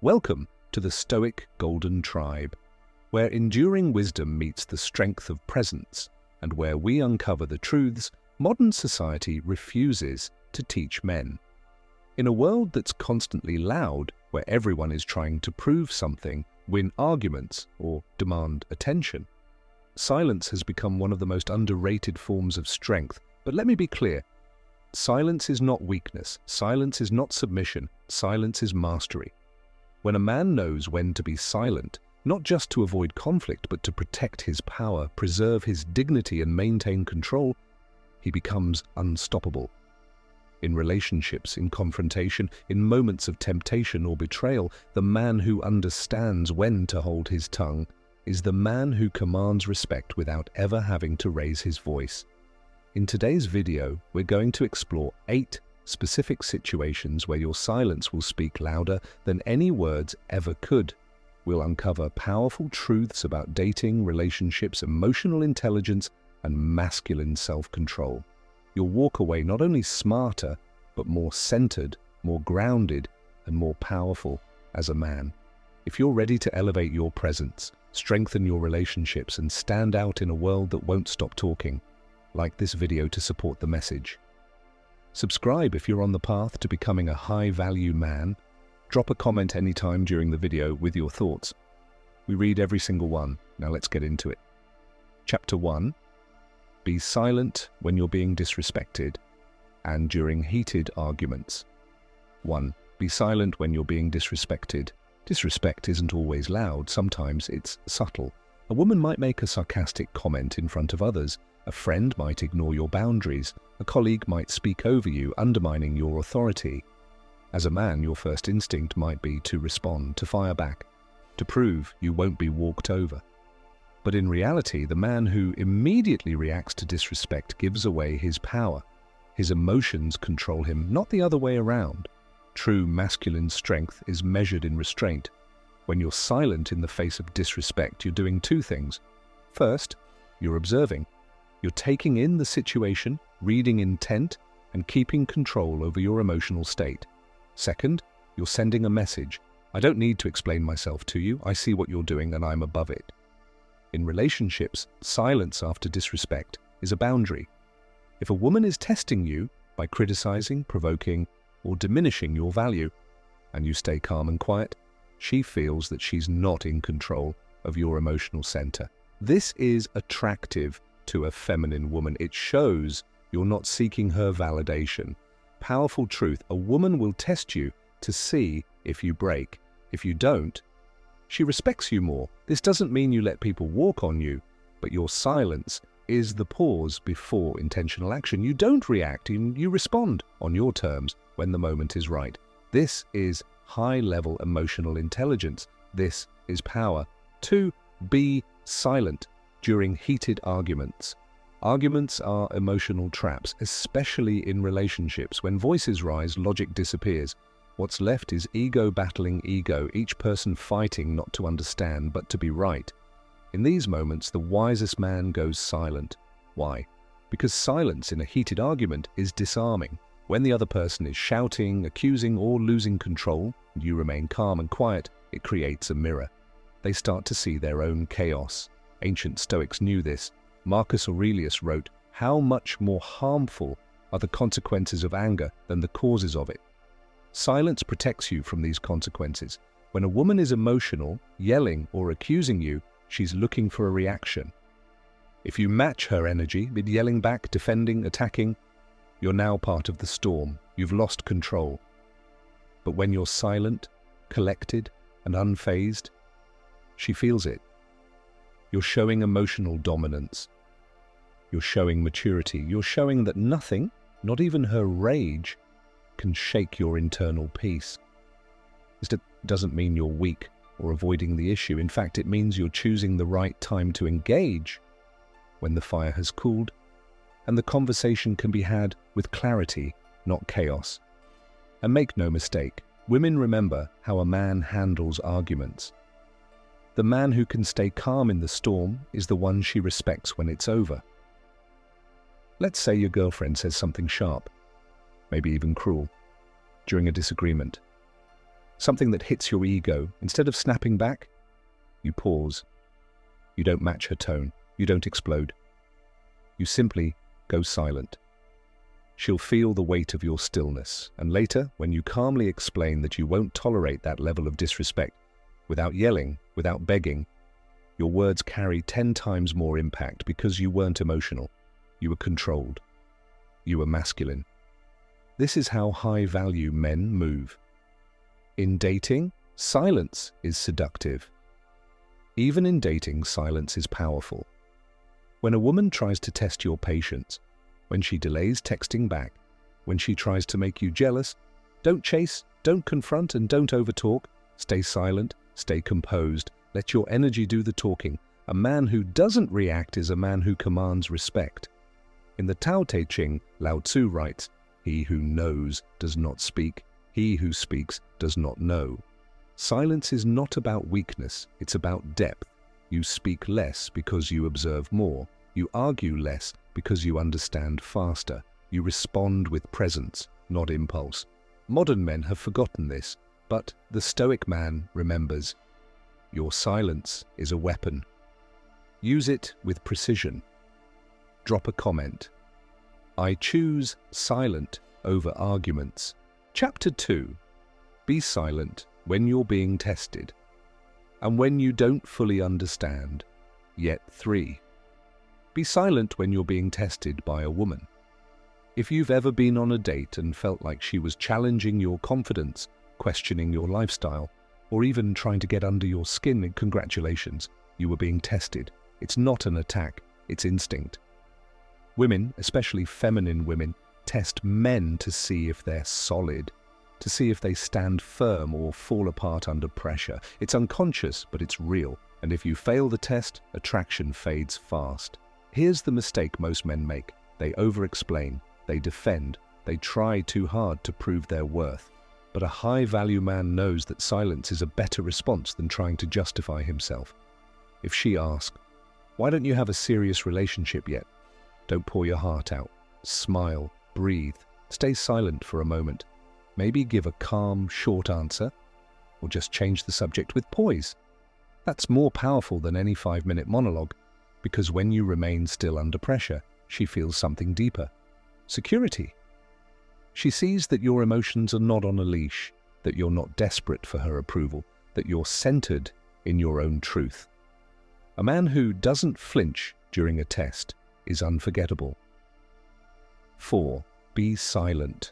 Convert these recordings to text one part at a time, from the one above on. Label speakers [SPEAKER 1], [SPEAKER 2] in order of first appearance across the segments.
[SPEAKER 1] Welcome to the Stoic Golden Tribe, where enduring wisdom meets the strength of presence and where we uncover the truths modern society refuses to teach men. In a world that's constantly loud, where everyone is trying to prove something, win arguments, or demand attention, silence has become one of the most underrated forms of strength. But let me be clear, silence is not weakness, silence is not submission, silence is mastery. When a man knows when to be silent, not just to avoid conflict but to protect his power, preserve his dignity and maintain control, he becomes unstoppable. In relationships, in confrontation, in moments of temptation or betrayal, the man who understands when to hold his tongue is the man who commands respect without ever having to raise his voice. In today's video, we're going to explore 8 specific situations where your silence will speak louder than any words ever could. We'll uncover powerful truths about dating, relationships, emotional intelligence, and masculine self-control. You'll walk away not only smarter, but more centered, more grounded, and more powerful as a man. If you're ready to elevate your presence, strengthen your relationships, and stand out in a world that won't stop talking, like this video to support the message. Subscribe if you're on the path to becoming a high-value man. Drop a comment anytime during the video with your thoughts. We read every single one. Now let's get into it. Chapter 1. Be silent when you're being disrespected and during heated arguments. 1. Be silent when you're being disrespected. Disrespect isn't always loud, sometimes it's subtle. A woman might make a sarcastic comment in front of others. A friend might ignore your boundaries. A colleague might speak over you, undermining your authority. As a man, your first instinct might be to respond, to fire back, to prove you won't be walked over. But in reality, the man who immediately reacts to disrespect gives away his power. His emotions control him, not the other way around. True masculine strength is measured in restraint. When you're silent in the face of disrespect, you're doing 2 things. First, you're observing. You're taking in the situation, reading intent, and keeping control over your emotional state. Second, you're sending a message. I don't need to explain myself to you. I see what you're doing and I'm above it. In relationships, silence after disrespect is a boundary. If a woman is testing you by criticizing, provoking, or diminishing your value, and you stay calm and quiet, she feels that she's not in control of your emotional center. This is attractive to a feminine woman. It shows you're not seeking her validation. Powerful truth: a woman will test you to see if you break. If you don't, she respects you more. This doesn't mean you let people walk on you, but your silence is the pause before intentional action. You don't react, you respond on your terms when the moment is right. This is high-level emotional intelligence. This is power. 2. Be silent during heated arguments. Arguments are emotional traps, especially in relationships. When voices rise, logic disappears. What's left is ego battling ego, each person fighting not to understand but to be right. In these moments, the wisest man goes silent. Why? Because silence in a heated argument is disarming. When the other person is shouting, accusing, or losing control, and you remain calm and quiet, it creates a mirror. They start to see their own chaos. Ancient Stoics knew this. Marcus Aurelius wrote, "How much more harmful are the consequences of anger than the causes of it?" Silence protects you from these consequences. When a woman is emotional, yelling, or accusing you, she's looking for a reaction. If you match her energy, with yelling back, defending, attacking, you're now part of the storm. You've lost control. But when you're silent, collected, and unfazed, she feels it. You're showing emotional dominance. You're showing maturity. You're showing that nothing, not even her rage, can shake your internal peace. This doesn't mean you're weak or avoiding the issue. In fact, it means you're choosing the right time to engage when the fire has cooled, and the conversation can be had with clarity, not chaos. And make no mistake, women remember how a man handles arguments. The man who can stay calm in the storm is the one she respects when it's over. Let's say your girlfriend says something sharp, maybe even cruel, during a disagreement. something that hits your ego. Instead of snapping back, you pause. You don't match her tone. You don't explode. You simply go silent. She'll feel the weight of your stillness, and later, when you calmly explain that you won't tolerate that level of disrespect, without yelling, without begging, your words carry 10 times more impact because you weren't emotional. You were controlled. You were masculine. This is how high-value men move. In dating, silence is seductive. Even in dating, silence is powerful. When a woman tries to test your patience, when she delays texting back, when she tries to make you jealous, don't chase, don't confront, and don't overtalk. Stay silent, stay composed, let your energy do the talking. A man who doesn't react is a man who commands respect. In the Tao Te Ching, Lao Tzu writes, "He who knows does not speak, he who speaks does not know." Silence is not about weakness, it's about depth. You speak less because you observe more. You argue less because you understand faster. You respond with presence, not impulse. Modern men have forgotten this, but the Stoic man remembers. Your silence is a weapon. Use it with precision. Drop a comment. I choose silent over arguments. Chapter 2. Be silent when you're being tested and when you don't fully understand. Yet 3. Be silent when you're being tested by a woman. If you've ever been on a date and felt like she was challenging your confidence, questioning your lifestyle, or even trying to get under your skin, congratulations, you were being tested. It's not an attack, it's instinct. Women, especially feminine women, test men to see if they're solid, to see if they stand firm or fall apart under pressure. It's unconscious, but it's real. And if you fail the test, attraction fades fast. Here's the mistake most men make. They over-explain, they defend, they try too hard to prove their worth. But a high-value man knows that silence is a better response than trying to justify himself. If she asks, "Why don't you have a serious relationship yet?" Don't pour your heart out. Smile, breathe, stay silent for a moment. Maybe give a calm, short answer, or just change the subject with poise. That's more powerful than any 5-minute monologue, because when you remain still under pressure, she feels something deeper. Security. She sees that your emotions are not on a leash, that you're not desperate for her approval, that you're centered in your own truth. A man who doesn't flinch during a test is unforgettable. 4. Be silent.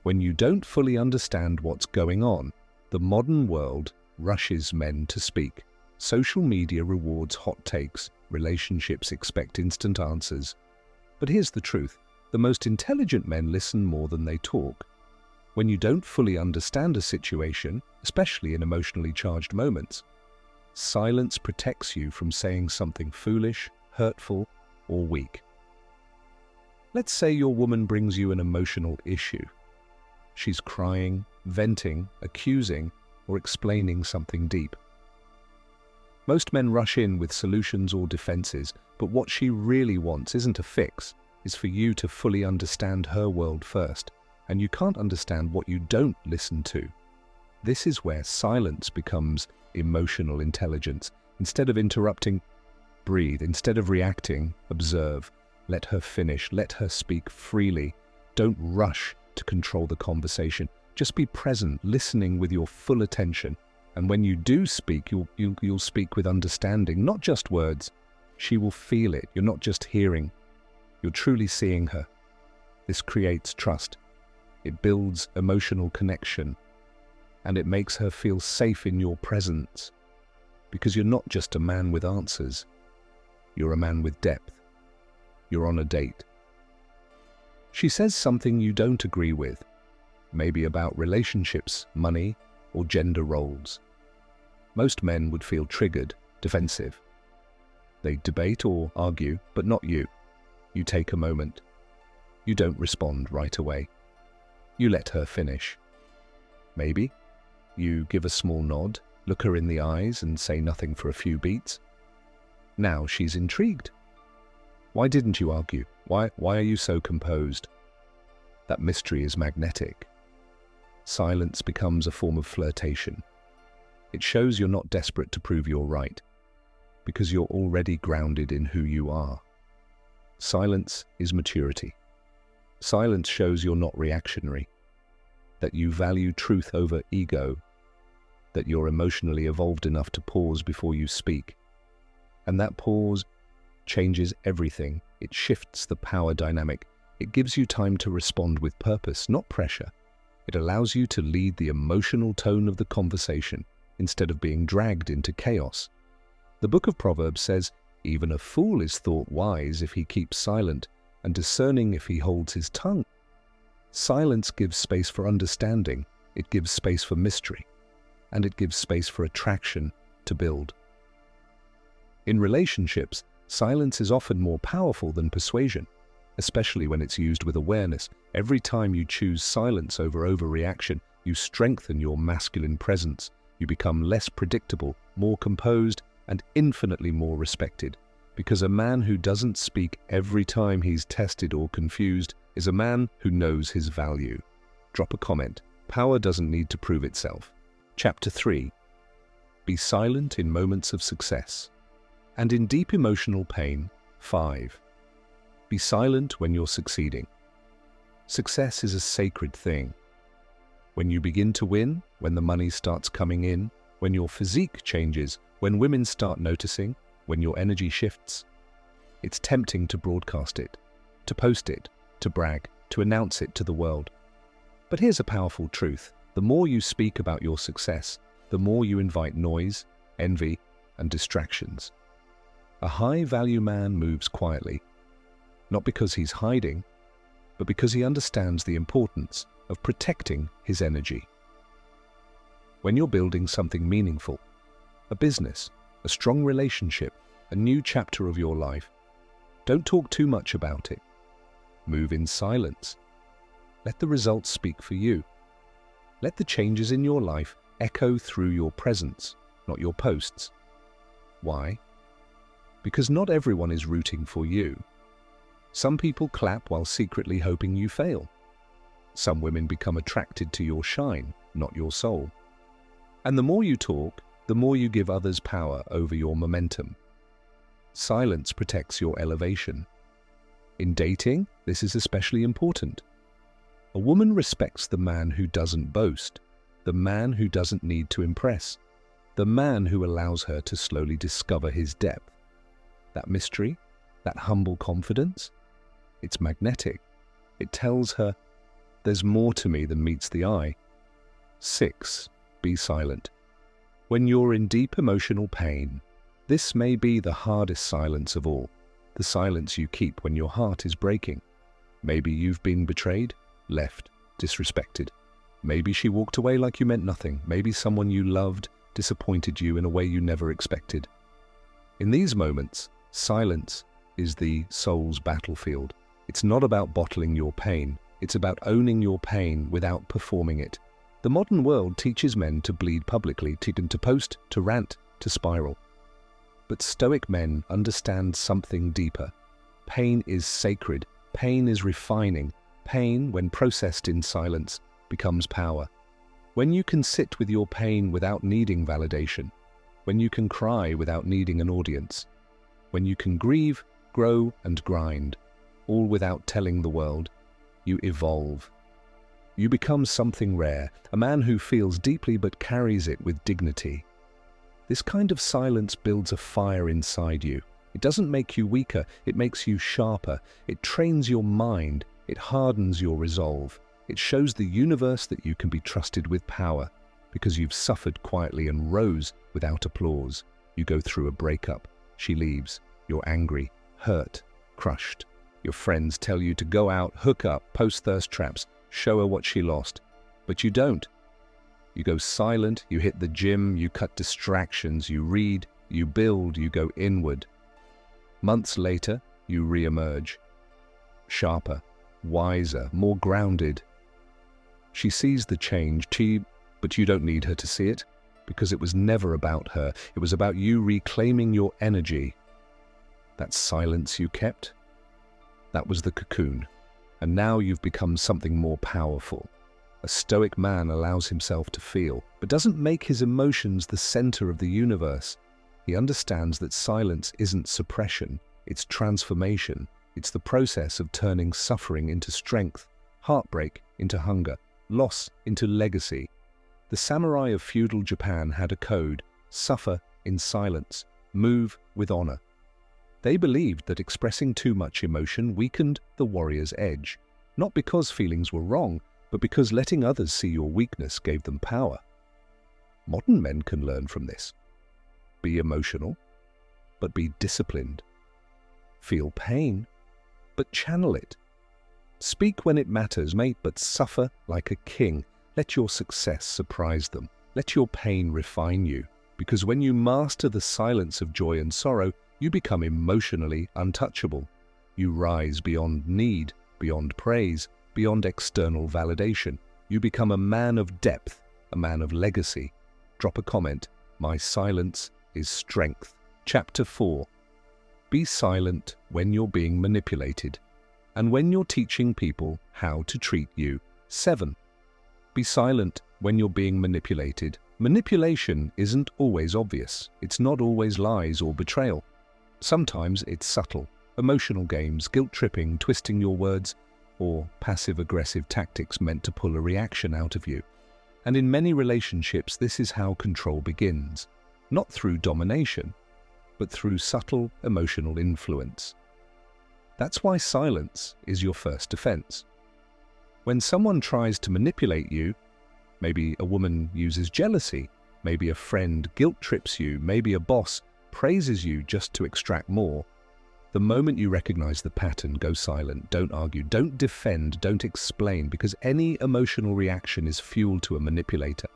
[SPEAKER 1] When you don't fully understand what's going on, the modern world rushes men to speak. Social media rewards hot takes, relationships expect instant answers. But here's the truth. The most intelligent men listen more than they talk. When you don't fully understand a situation, especially in emotionally charged moments, silence protects you from saying something foolish, hurtful, or weak. Let's say your woman brings you an emotional issue. She's crying, venting, accusing, or explaining something deep. Most men rush in with solutions or defenses, but what she really wants isn't a fix. Is for you to fully understand her world first, and you can't understand what you don't listen to. This is where silence becomes emotional intelligence. Instead of interrupting, breathe. Instead of reacting, observe. Let her finish. Let her speak freely. Don't rush to control the conversation. Just be present, listening with your full attention. And when you do speak, you'll speak with understanding, not just words. She will feel it. You're not just hearing. You're truly seeing her. This creates trust. It builds emotional connection. And it makes her feel safe in your presence. Because you're not just a man with answers. You're a man with depth. You're on a date. She says something you don't agree with. Maybe about relationships, money, or gender roles. Most men would feel triggered, defensive. They debate or argue, but not you. You take a moment. You don't respond right away. You let her finish. Maybe you give a small nod, look her in the eyes and say nothing for a few beats. Now she's intrigued. Why didn't you argue? Why are you so composed? That mystery is magnetic. silence becomes a form of flirtation. It shows you're not desperate to prove you're right, because you're already grounded in who you are. Silence is maturity. Silence shows you're not reactionary, that you value truth over ego, that you're emotionally evolved enough to pause before you speak. And that pause changes everything. It shifts the power dynamic. It gives you time to respond with purpose, not pressure. It allows you to lead the emotional tone of the conversation instead of being dragged into chaos. The book of Proverbs says, "Even a fool is thought wise if he keeps silent, and discerning if he holds his tongue." Silence gives space for understanding, it gives space for mystery, and it gives space for attraction to build. In relationships, silence is often more powerful than persuasion, especially when it's used with awareness. Every time you choose silence over overreaction, you strengthen your masculine presence. You become less predictable, more composed, and infinitely more respected. Because a man who doesn't speak every time he's tested or confused is a man who knows his value. Drop a comment. Power doesn't need to prove itself. Chapter 3. Be silent in moments of success. And in deep emotional pain. 5. Be silent when you're succeeding. Success is a sacred thing. When you begin to win, when the money starts coming in, when your physique changes, when women start noticing, when your energy shifts, it's tempting to broadcast it, to post it, to brag, to announce it to the world. But here's a powerful truth. The more you speak about your success, the more you invite noise, envy, and distractions. A high-value man moves quietly, not because he's hiding, but because he understands the importance of protecting his energy. When you're building something meaningful, a business, a strong relationship, a new chapter of your life, don't talk too much about it. Move in silence. Let the results speak for you. Let the changes in your life echo through your presence, not your posts. Why? Because not everyone is rooting for you. Some people clap while secretly hoping you fail. Some women become attracted to your shine, not your soul. And the more you talk, the more you give others power over your momentum. Silence protects your elevation. In dating, this is especially important. A woman respects the man who doesn't boast, the man who doesn't need to impress, the man who allows her to slowly discover his depth. That mystery, that humble confidence, it's magnetic. It tells her, there's more to me than meets the eye. 6. Be silent. When you're in deep emotional pain, this may be the hardest silence of all, the silence you keep when your heart is breaking. Maybe you've been betrayed, left, disrespected. Maybe she walked away like you meant nothing. Maybe someone you loved disappointed you in a way you never expected. In these moments, silence is the soul's battlefield. It's not about bottling your pain. It's about owning your pain without performing it. The modern world teaches men to bleed publicly, to post, to rant, to spiral. But Stoic men understand something deeper. Pain is sacred. Pain is refining. Pain, when processed in silence, becomes power. When you can sit with your pain without needing validation, when you can cry without needing an audience, when you can grieve, grow, and grind, all without telling the world, you evolve. You become something rare, a man who feels deeply but carries it with dignity. This kind of silence builds a fire inside you. It doesn't make you weaker, it makes you sharper. It trains your mind, it hardens your resolve. It shows the universe that you can be trusted with power, because you've suffered quietly and rose without applause. You go through a breakup. She leaves. You're angry, hurt, crushed. Your friends tell you to go out, hook up, post thirst traps, show her what she lost. But you don't. You go silent, you hit the gym, you cut distractions, you read, you build, you go inward. Months later, you re-emerge. Sharper, wiser, more grounded. She sees the change, but you don't need her to see it, because it was never about her. It was about you reclaiming your energy. That silence you kept, that was the cocoon. And now you've become something more powerful. A Stoic man allows himself to feel, but doesn't make his emotions the center of the universe. He understands that silence isn't suppression, it's transformation. It's the process of turning suffering into strength, heartbreak into hunger, loss into legacy. The samurai of feudal Japan had a code: suffer in silence, move with honor. They believed that expressing too much emotion weakened the warrior's edge, not because feelings were wrong, but because letting others see your weakness gave them power. Modern men can learn from this. Be emotional, but be disciplined. Feel pain, but channel it. Speak when it matters, mate, but suffer like a king. Let your success surprise them. Let your pain refine you, because when you master the silence of joy and sorrow, you become emotionally untouchable. You rise beyond need, beyond praise, beyond external validation. You become a man of depth, a man of legacy. Drop a comment. My silence is strength. Chapter 4. Be silent when you're being manipulated and when you're teaching people how to treat you. 7. Be silent when you're being manipulated. Manipulation isn't always obvious. It's not always lies or betrayal. Sometimes it's subtle. Emotional games, guilt-tripping, twisting your words, or passive-aggressive tactics meant to pull a reaction out of you. And in many relationships, this is how control begins. Not through domination, but through subtle emotional influence. That's why silence is your first defense. When someone tries to manipulate you, maybe a woman uses jealousy, maybe a friend guilt-trips you, maybe a boss praises you just to extract more, the moment you recognize the pattern, go silent, don't argue, don't defend, don't explain, because any emotional reaction is fuel to a manipulator.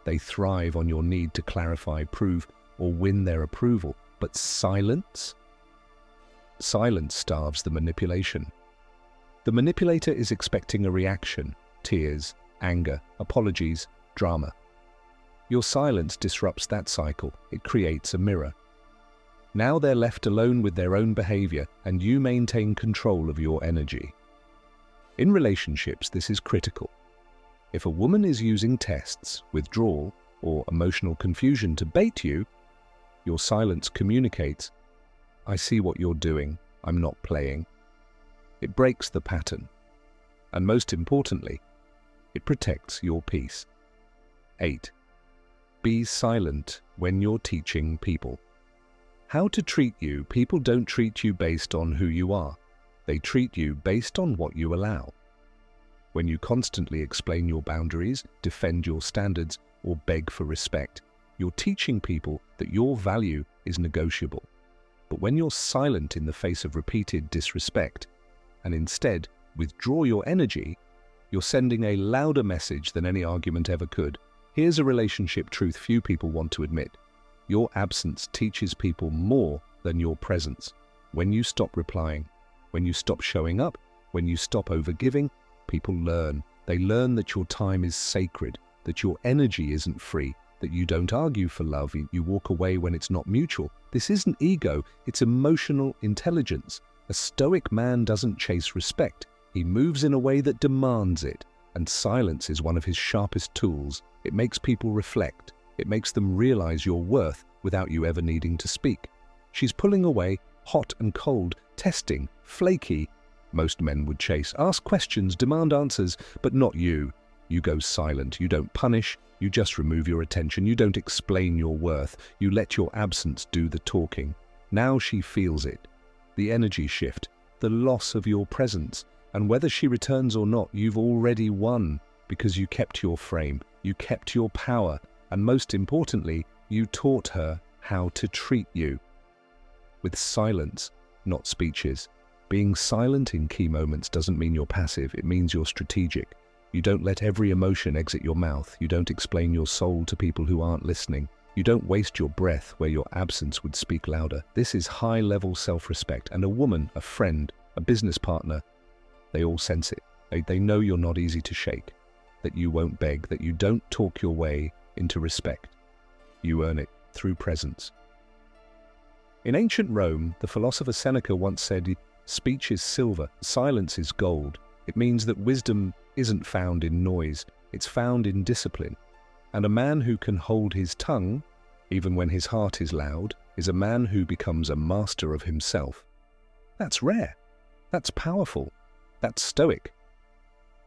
[SPEAKER 1] They thrive on your need to clarify, prove, or win their approval. But silence? Silence starves the manipulation. The manipulator is expecting a reaction: tears, anger, apologies, drama. Your silence disrupts that cycle. It creates a mirror. Now they're left alone with their own behavior, and you maintain control of your energy. In relationships, this is critical. If a woman is using tests, withdrawal, or emotional confusion to bait you, your silence communicates, I see what you're doing, I'm not playing. It breaks the pattern. And most importantly, it protects your peace. 8. Be silent when you're teaching people. How to treat you. People don't treat you based on who you are. They treat you based on what you allow. When you constantly explain your boundaries, defend your standards, or beg for respect, you're teaching people that your value is negotiable. But when you're silent in the face of repeated disrespect, and instead withdraw your energy, you're sending a louder message than any argument ever could. Here's a relationship truth few people want to admit. Your absence teaches people more than your presence. When you stop replying, when you stop showing up, when you stop overgiving, people learn. They learn that your time is sacred, that your energy isn't free, that you don't argue for love, you walk away when it's not mutual. This isn't ego, it's emotional intelligence. A Stoic man doesn't chase respect. He moves in a way that demands it, and silence is one of his sharpest tools. It makes people reflect. It makes them realize your worth without you ever needing to speak. She's pulling away, hot and cold, testing, flaky. Most men would chase, ask questions, demand answers, but not you. You go silent. You don't punish. You just remove your attention. You don't explain your worth. You let your absence do the talking. Now she feels it. The energy shift, the loss of your presence. And whether she returns or not, you've already won, because you kept your frame, you kept your power, and most importantly, you taught her how to treat you. With silence, not speeches. Being silent in key moments doesn't mean you're passive, it means you're strategic. You don't let every emotion exit your mouth. You don't explain your soul to people who aren't listening. You don't waste your breath where your absence would speak louder. This is high-level self-respect, and a woman, a friend, a business partner, they all sense it. They know you're not easy to shake, that you won't beg, that you don't talk your way into respect. You earn it through presence. In ancient Rome, the philosopher Seneca once said, speech is silver, silence is gold. It means that wisdom isn't found in noise, It's found in discipline. And a man who can hold his tongue, even when his heart is loud, is a man who becomes a master of himself. That's rare. That's powerful. That's stoic.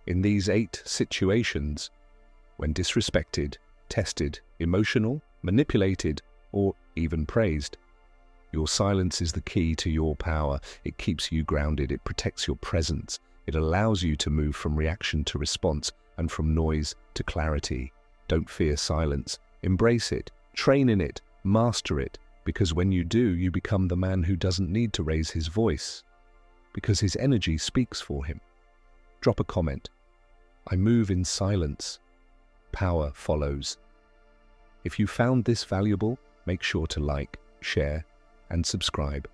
[SPEAKER 1] In these 8 situations, when disrespected, tested, emotional, manipulated, or even praised, your silence is the key to your power. It keeps you grounded. It protects your presence. It allows you to move from reaction to response and from noise to clarity. Don't fear silence. Embrace it. Train in it. Master it. Because when you do, you become the man who doesn't need to raise his voice, because his energy speaks for him. Drop a comment. I move in silence. Power follows. If you found this valuable, make sure to like, share, and subscribe.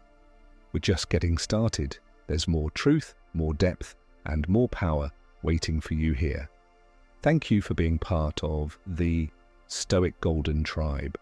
[SPEAKER 1] We're just getting started. There's more truth, more depth, and more power waiting for you here. Thank you for being part of the Stoic Golden Tribe.